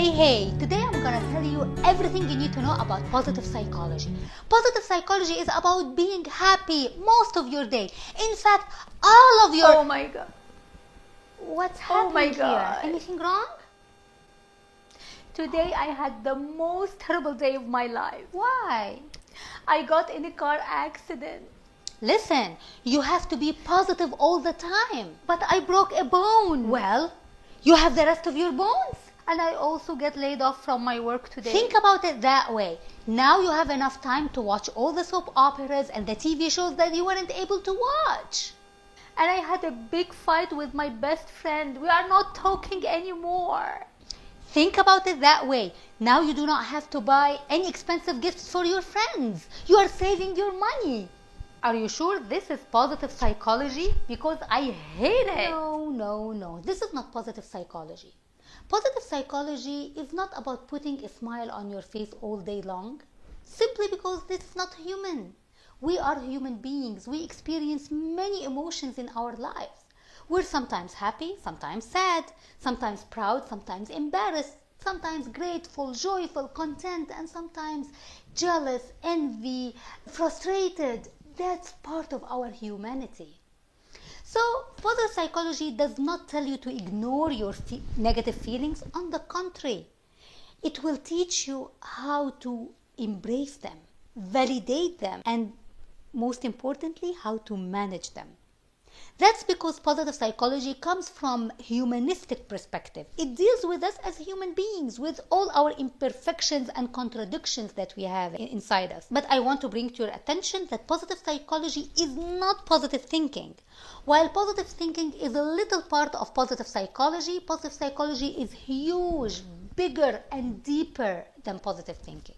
Hey, today I'm gonna tell you everything you need to know about positive psychology. Positive psychology is about being happy most of your day. In fact, all of your... Oh my God. What's Oh my happening God. here? Anything wrong? Today I had the most terrible day of my life. Why? I got in a car accident. Listen, you have to be positive all the time. But I broke a bone. Well, you have the rest of your bones. And I also get laid off from my work today. Think about it that way. Now you have enough time to watch all the soap operas and the TV shows that you weren't able to watch. And I had a big fight with my best friend. We are not talking anymore. Think about it that way. Now you do not have to buy any expensive gifts for your friends. You are saving your money. Are you sure this is positive psychology? Because I hate it. No. This is not positive psychology. Positive psychology is not about putting a smile on your face all day long, simply because this is not human. We are human beings. We experience many emotions in our lives. We're sometimes happy, sometimes sad, sometimes proud, sometimes embarrassed, sometimes grateful, joyful, content, and sometimes jealous, envy, frustrated. That's part of our humanity. So, positive psychology does not tell you to ignore your negative feelings. On the contrary, it will teach you how to embrace them, validate them, and most importantly, how to manage them. That's because positive psychology comes from humanistic perspective. It deals with us as human beings, with all our imperfections and contradictions that we have inside us. But I want to bring to your attention that positive psychology is not positive thinking. While positive thinking is a little part of positive psychology is huge, bigger, and deeper than positive thinking.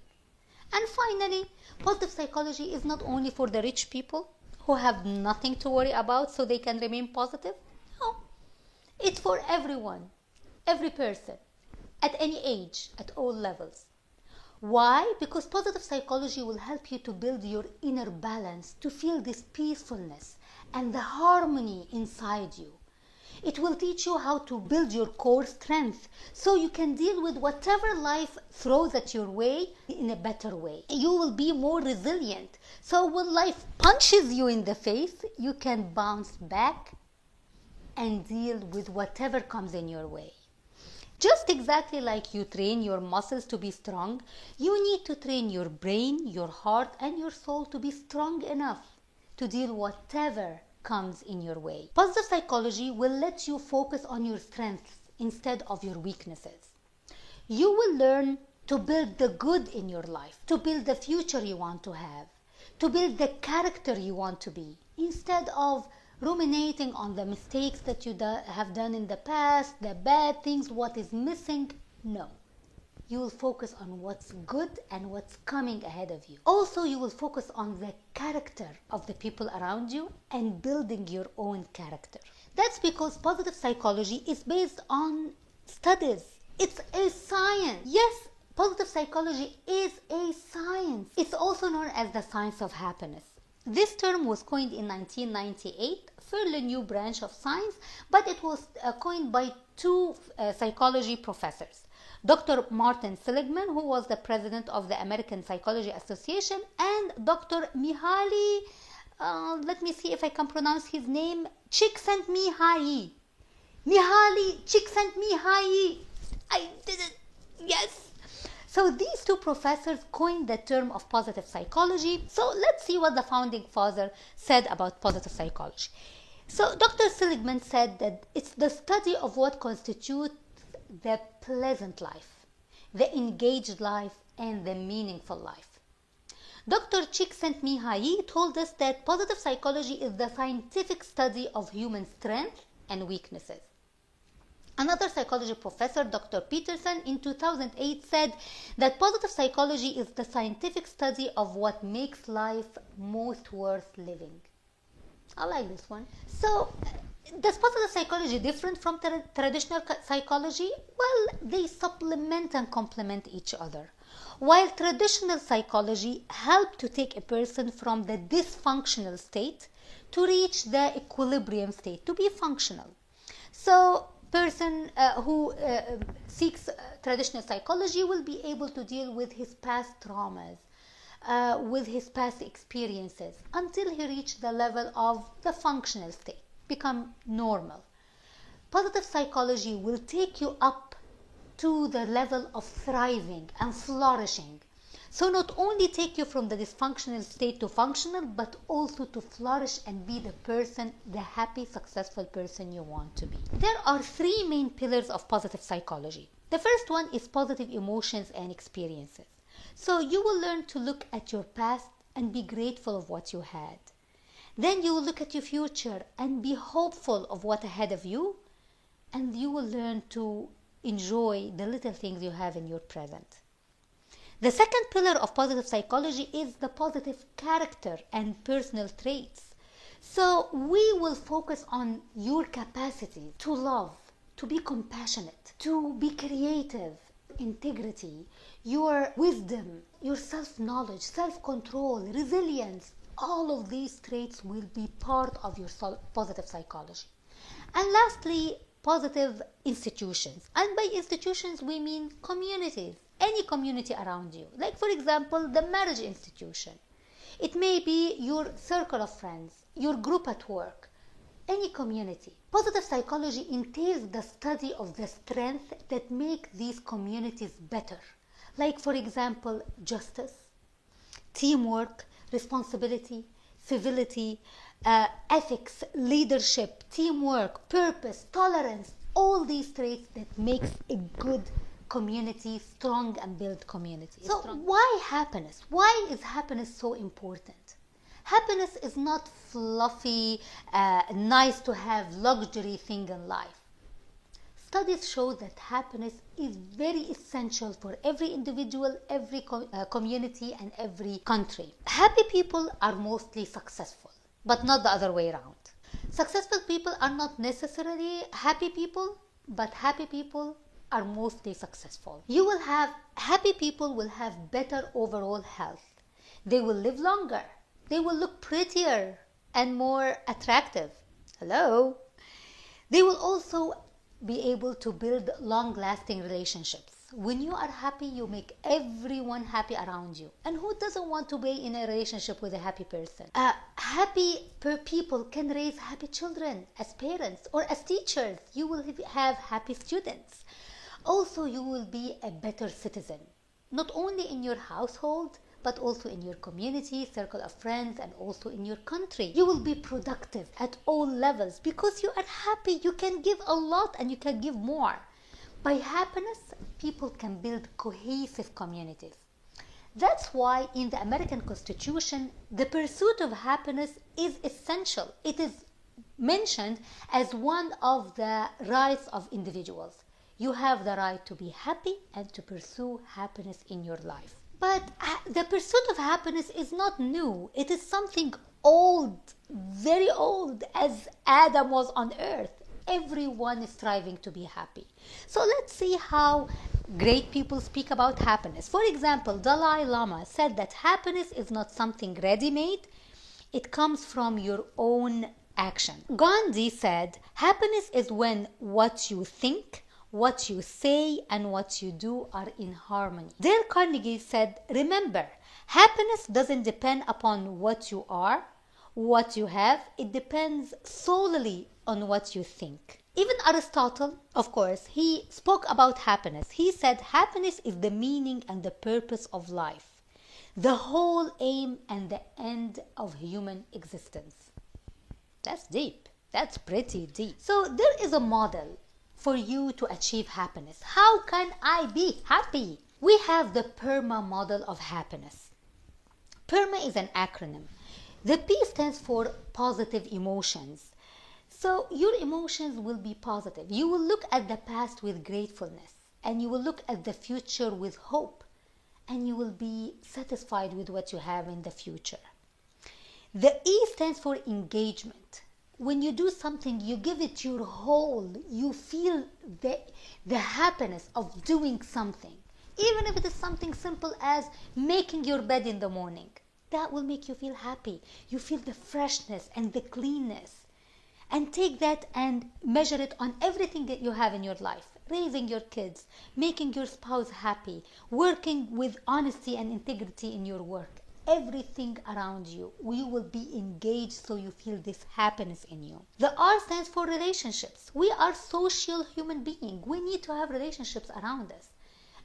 And finally, positive psychology is not only for the rich people who have nothing to worry about so they can remain positive. No, it's for everyone, every person, at any age, at all levels. Why? Because positive psychology will help you to build your inner balance, to feel this peacefulness and the harmony inside you. It will teach you how to build your core strength so you can deal with whatever life throws at your way in a better way. You will be more resilient. So when life punches you in the face, you can bounce back and deal with whatever comes in your way. Just exactly like you train your muscles to be strong, you need to train your brain, your heart, and your soul to be strong enough to deal whatever comes in your way. Positive psychology will let you focus on your strengths instead of your weaknesses. You will learn to build the good in your life, to build the future you want to have, to build the character you want to be, instead of ruminating on the mistakes that you have done in the past, the bad things, what is missing. No. You will focus on what's good and what's coming ahead of you. Also, you will focus on the character of the people around you and building your own character. That's because positive psychology is based on studies. It's a science. Yes, positive psychology is a science. It's also known as the science of happiness. This term was coined in 1998, a fairly new branch of science, but it was coined by two psychology professors. Dr. Martin Seligman, who was the president of the American Psychology Association, and Dr. Mihaly, let me see if I can pronounce his name, Csikszentmihalyi. Mihaly Csikszentmihalyi. I did it. Yes. So these two professors coined the term of positive psychology. So let's see what the founding father said about positive psychology. So Dr. Seligman said that it's the study of what constitutes the pleasant life, the engaged life, and the meaningful life. Dr. Csikszentmihalyi told us that positive psychology is the scientific study of human strengths and weaknesses. Another psychology professor, Dr. Peterson, in 2008 said that positive psychology is the scientific study of what makes life most worth living. I like this one. So, does positive psychology different from traditional psychology? Well, they supplement and complement each other. While traditional psychology helps to take a person from the dysfunctional state to reach the equilibrium state, to be functional. So person who seeks traditional psychology will be able to deal with his past traumas, with his past experiences, until he reaches the level of the functional state, become normal. Positive psychology will take you up to the level of thriving and flourishing. So not only take you from the dysfunctional state to functional, but also to flourish and be the person, the happy, successful person you want to be. There are three main pillars of positive psychology. The first one is positive emotions and experiences. So you will learn to look at your past and be grateful of what you had. Then you will look at your future and be hopeful of what ahead of you. And you will learn to enjoy the little things you have in your present. The second pillar of positive psychology is the positive character and personal traits. So we will focus on your capacity to love, to be compassionate, to be creative, integrity, your wisdom, your self-knowledge, self-control, resilience. All of these traits will be part of your positive psychology. And lastly, positive institutions. And by institutions, we mean communities. Any community around you. Like, for example, the marriage institution. It may be your circle of friends, your group at work, any community. Positive psychology entails the study of the strengths that make these communities better. Like, for example, justice, teamwork, responsibility, civility, ethics, leadership, teamwork, purpose, tolerance, all these traits that makes a good community strong and build community. So why happiness? Why is happiness so important? Happiness is not fluffy, nice to have luxury thing in life. Studies show that happiness is very essential for every individual, every community and every country. Happy people are mostly successful, but not the other way around. Successful people are not necessarily happy people, but happy people are mostly successful. Happy people will have better overall health. They will live longer. They will look prettier and more attractive. Hello? They will also be able to build long-lasting relationships. When you are happy, you make everyone happy around you. And who doesn't want to be in a relationship with a happy person? Happy people can raise happy children as parents or as teachers. You will have happy students. Also, you will be a better citizen, not only in your household, but also in your community, circle of friends, and also in your country. You will be productive at all levels because you are happy. You can give a lot and you can give more. By happiness, people can build cohesive communities. That's why in the American Constitution, the pursuit of happiness is essential. It is mentioned as one of the rights of individuals. You have the right to be happy and to pursue happiness in your life. But the pursuit of happiness is not new. It is something old, very old, as Adam was on earth. Everyone is striving to be happy. So let's see how great people speak about happiness. For example, Dalai Lama said that happiness is not something ready-made. It comes from your own action. Gandhi said, happiness is when what you think, what you say, and what you do are in harmony. Dale Carnegie said, remember, happiness doesn't depend upon what you are, what you have. It depends solely on what you think. Even Aristotle, of course, he spoke about happiness. He said happiness is the meaning and the purpose of life, the whole aim and the end of human existence. That's deep. That's pretty deep. So there is a model for you to achieve happiness. How can I be happy? We have the PERMA model of happiness. PERMA is an acronym. The P stands for positive emotions. So your emotions will be positive. You will look at the past with gratefulness, and you will look at the future with hope, and you will be satisfied with what you have in the future. The E stands for engagement. When you do something, you give it your whole. You feel the happiness of doing something. Even if it is something simple as making your bed in the morning. That will make you feel happy. You feel the freshness and the cleanness. and take that and measure it on everything that you have in your life. Raising your kids, making your spouse happy, working with honesty and integrity in your work. Everything around you, you will be engaged so you feel this happiness in you. The R stands for relationships. We are social human beings. We need to have relationships around us.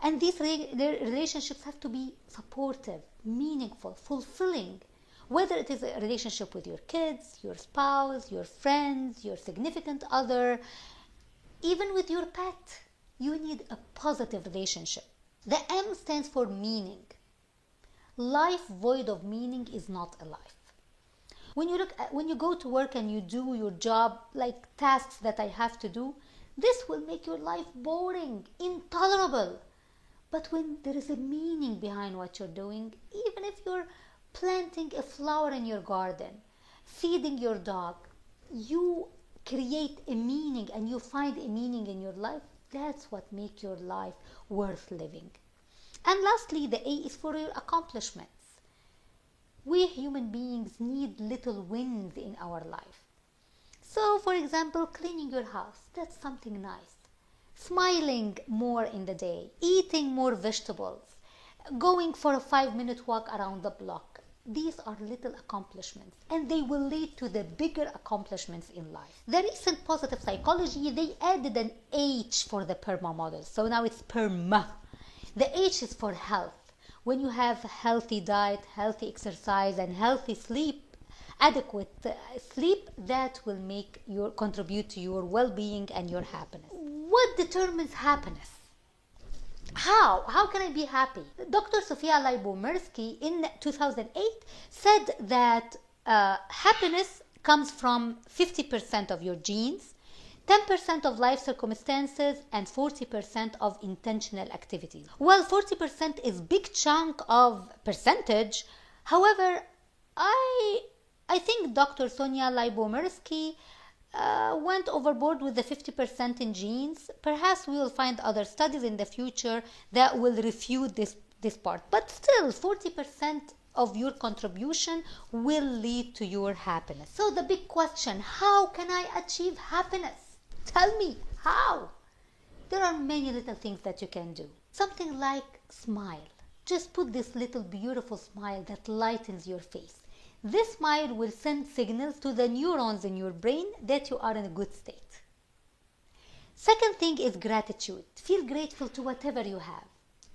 And these relationships have to be supportive, meaningful, fulfilling. Whether it is a relationship with your kids, your spouse, your friends, your significant other, even with your pet, you need a positive relationship. The M stands for meaning. Life void of meaning is not a life. When you go to work and you do your job, like tasks that I have to do, this will make your life boring, intolerable. But when there is a meaning behind what you're doing, even if you're planting a flower in your garden, feeding your dog, you create a meaning and you find a meaning in your life. That's what makes your life worth living. And lastly, the A is for your accomplishments. We human beings need little wins in our life. So, for example, cleaning your house, that's something nice. Smiling more in the day, eating more vegetables, going for a 5-minute walk around the block. These are little accomplishments and they will lead to the bigger accomplishments in life. The recent positive psychology, they added an H for the PERMA model. So now it's PERMA. The H is for health. When you have a healthy diet, healthy exercise and healthy sleep, adequate sleep, that will contribute to your well-being and your happiness. What determines happiness? How can I be happy? Dr. Sofia Lyubomirsky in 2008 said that happiness comes from 50% of your genes, 10% of life circumstances, and 40% of intentional activities. Well, 40% is big chunk of percentage. However, I think Dr. Sonia Lyubomirsky went overboard with the 50% in genes. Perhaps we will find other studies in the future that will refute this part. But still, 40% of your contribution will lead to your happiness. So the big question, how can I achieve happiness? Tell me, how? There are many little things that you can do. Something like smile. Just put this little beautiful smile that lightens your face. This smile will send signals to the neurons in your brain that you are in a good state. Second thing is gratitude. Feel grateful to whatever you have.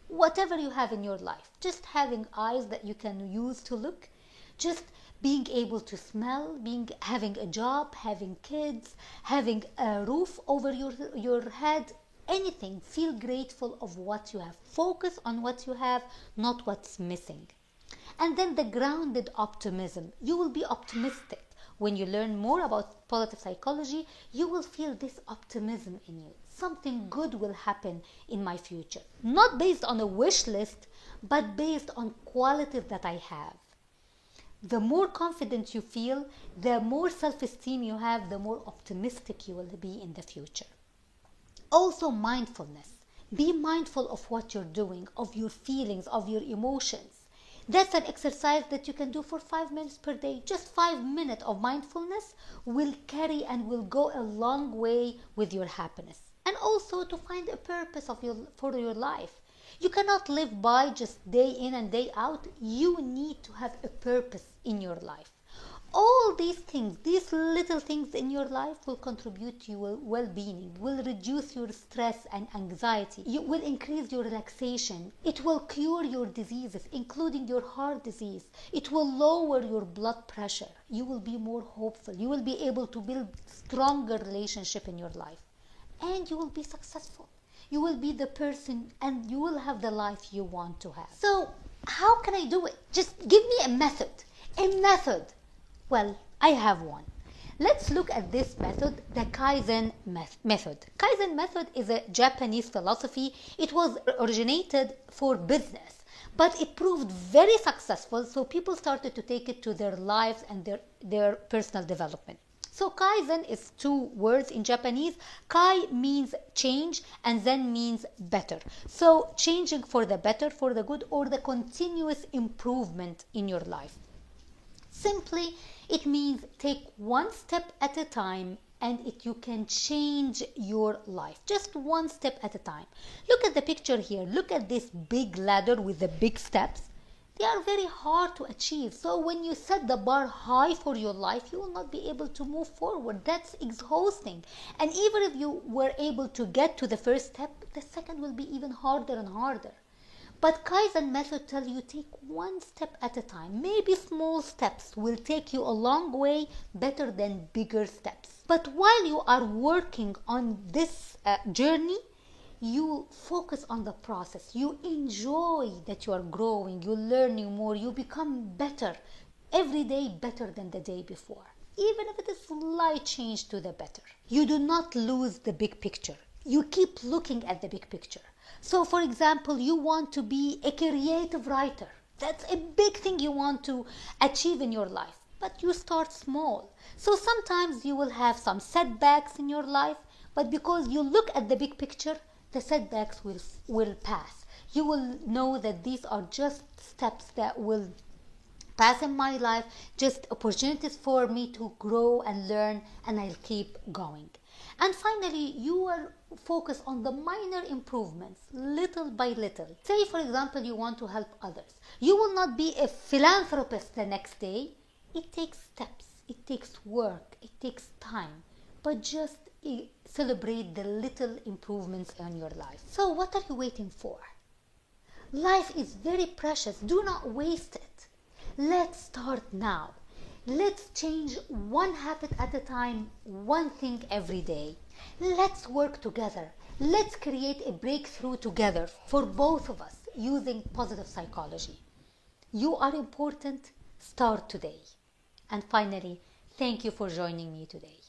Whatever you have in your life. Just having eyes that you can use to look. Just being able to smell, having a job, having kids, having a roof over your head. Anything. Feel grateful of what you have. Focus on what you have, not what's missing. And then the grounded optimism. You will be optimistic. When you learn more about positive psychology, you will feel this optimism in you. Something good will happen in my future. Not based on a wish list, but based on qualities that I have. The more confident you feel, the more self-esteem you have, the more optimistic you will be in the future. Also, mindfulness. Be mindful of what you're doing, of your feelings, of your emotions. That's an exercise that you can do for 5 minutes per day. Just 5 minutes of mindfulness will carry and will go a long way with your happiness. And also to find a purpose for your life. You cannot live by just day in and day out. You need to have a purpose in your life. All these things, these little things in your life will contribute to your well-being, will reduce your stress and anxiety. It will increase your relaxation. It will cure your diseases, including your heart disease. It will lower your blood pressure. You will be more hopeful. You will be able to build stronger relationship in your life. And you will be successful. You will be the person and you will have the life you want to have. So, how can I do it? Just give me a method. A method. Well, I have one. Let's look at this method, the Kaizen Method. Kaizen Method is a Japanese philosophy. It was originated for business, but it proved very successful, so people started to take it to their lives and their personal development. So Kaizen is 2 words in Japanese. Kai means change and Zen means better. So changing for the better, for the good, or the continuous improvement in your life. Simply, it means take one step at a time, and you can change your life. Just one step at a time. Look at the picture here. Look at this big ladder with the big steps. They are very hard to achieve. So when you set the bar high for your life, you will not be able to move forward. That's exhausting. And even if you were able to get to the first step, the second will be even harder and harder. But Kaizen method tells you take one step at a time. Maybe small steps will take you a long way, better than bigger steps. But while you are working on this journey, you focus on the process. You enjoy that you are growing, you're learning more, you become better. Every day better than the day before. Even if it is a slight change to the better. You do not lose the big picture. You keep looking at the big picture. So for example, you want to be a creative writer. That's a big thing you want to achieve in your life. But you start small. So sometimes you will have some setbacks in your life, but because you look at the big picture, the setbacks will pass. You will know that these are just steps that will pass in my life, just opportunities for me to grow and learn, and I'll keep going. And finally, you are focused on the minor improvements, little by little. Say, for example, you want to help others. You will not be a philanthropist the next day. It takes steps, it takes work, it takes time, but just celebrate the little improvements in your life. So what are you waiting for? Life is very precious. Do not waste it. Let's start now. Let's change one habit at a time, one thing every day. Let's work together. Let's create a breakthrough together for both of us using positive psychology. You are important. Start today. And finally, thank you for joining me today.